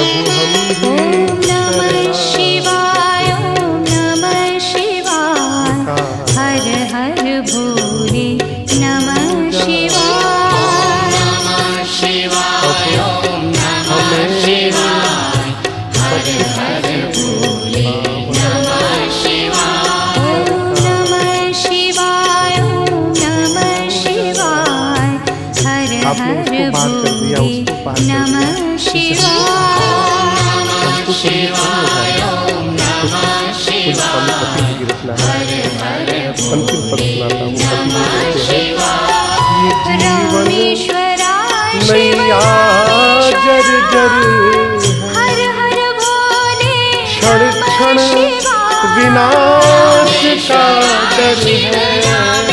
प्रभु हम भी ओम नमः शिवाय, ओम नमः शिवाय, हर हर भोले नमः शिवाय। नमः शिवाय, ओम नमः शिवाय, हर हर भोले नमः शिवाय। ओम नमः शिवाय, ओम नमः शिवाय, हर हर भोले नमः शिवाय। हमको शिवाय, ओम नमः शिवाय, हर हर अंतिम पद सुनाता हूँ। नमः शिवाय। ये जीवन रामेश्वराय नैया जर जर हर हर भोले क्षण नमः क्षण शिवाय। विनाश का डर है।